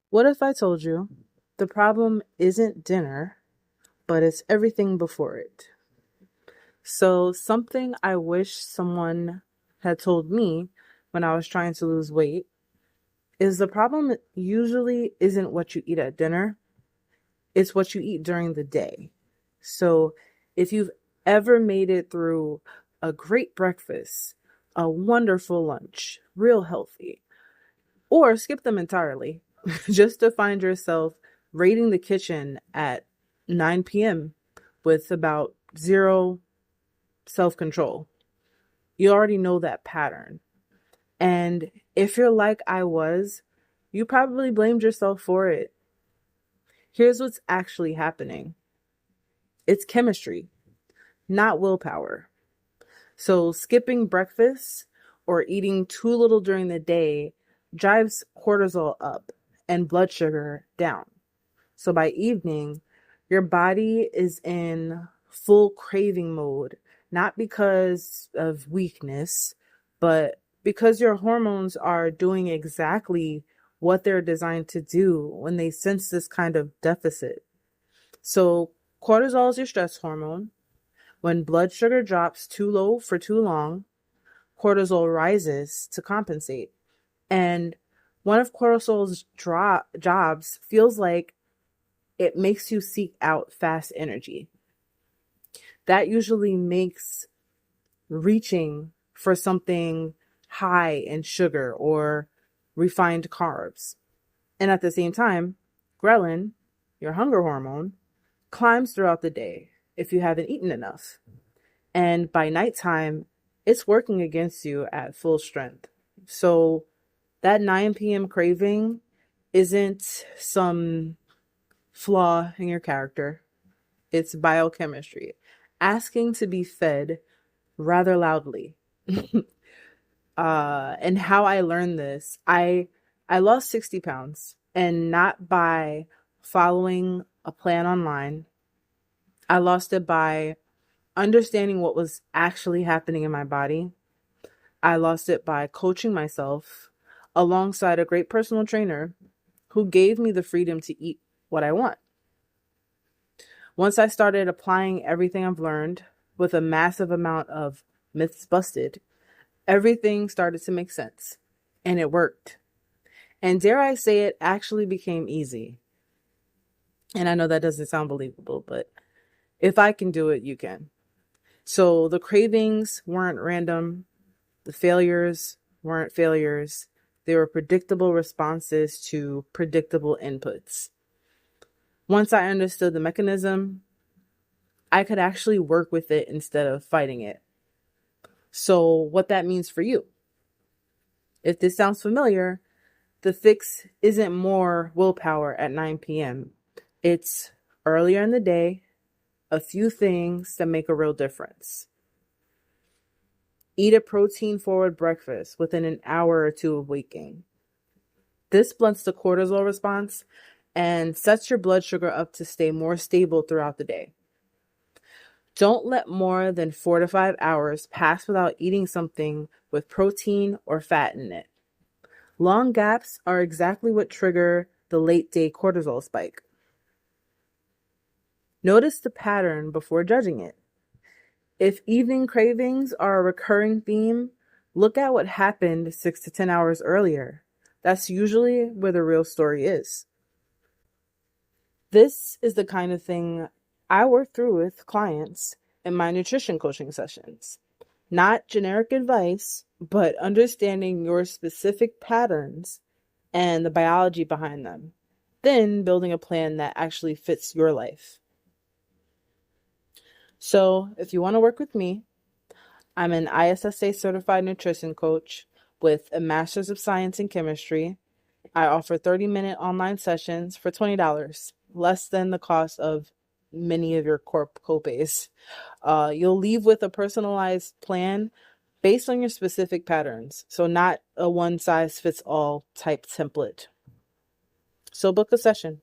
What if I told you the problem isn't dinner, but it's everything before it? So, something I wish someone had told me when I was trying to lose weight is the problem usually isn't what you eat at dinner, it's what you eat during the day. So, if you've ever made it through a great breakfast, a wonderful lunch, real healthy, or skip them entirely just to find yourself raiding the kitchen at 9 p.m. with about zero self control. You already know that pattern. And if you're like I was, you probably blamed yourself for it. Here's what's actually happening: it's chemistry, not willpower. So, skipping breakfast or eating too little during the day drives cortisol up and blood sugar down. So by evening, your body is in full craving mode, not because of weakness, but because your hormones are doing exactly what they're designed to do when they sense this kind of deficit. So cortisol is your stress hormone. When blood sugar drops too low for too long, cortisol rises to compensate. And one of cortisol's jobs feels like it makes you seek out fast energy. That usually makes reaching for something high in sugar or refined carbs. And at the same time, ghrelin, your hunger hormone, climbs throughout the day if you haven't eaten enough. And by nighttime, it's working against you at full strength. So that 9 p.m. craving isn't some flaw in your character. It's biochemistry, asking to be fed rather loudly. And how I learned this, I lost 60 pounds, and not by following a plan online. I lost it by understanding what was actually happening in my body. I lost it by coaching myself alongside a great personal trainer who gave me the freedom to eat what I want. Once I started applying everything I've learned with a massive amount of myths busted, everything started to make sense. And it worked. And dare I say it actually became easy. And I know that doesn't sound believable, but if I can do it, you can. So the cravings weren't random. The failures weren't failures. They were predictable responses to predictable inputs. Once I understood the mechanism, I could actually work with it instead of fighting it. So what that means for you. If this sounds familiar, the fix isn't more willpower at 9 p.m. It's earlier in the day, a few things that make a real difference. Eat a protein-forward breakfast within an hour or two of waking. This blunts the cortisol response and sets your blood sugar up to stay more stable throughout the day. Don't let more than 4 to 5 hours pass without eating something with protein or fat in it. Long gaps are exactly what trigger the late day cortisol spike. Notice the pattern before judging it. If evening cravings are a recurring theme, look at what happened 6 to 10 hours earlier. That's usually where the real story is. This is the kind of thing I work through with clients in my nutrition coaching sessions. Not generic advice, but understanding your specific patterns and the biology behind them. Then building a plan that actually fits your life. So if you want to work with me, I'm an ISSA-certified nutrition coach with a Master's of Science in Chemistry. I offer 30-minute online sessions for $20, less than the cost of many of your copays. You'll leave with a personalized plan based on your specific patterns, so not a one-size-fits-all type template. So book a session.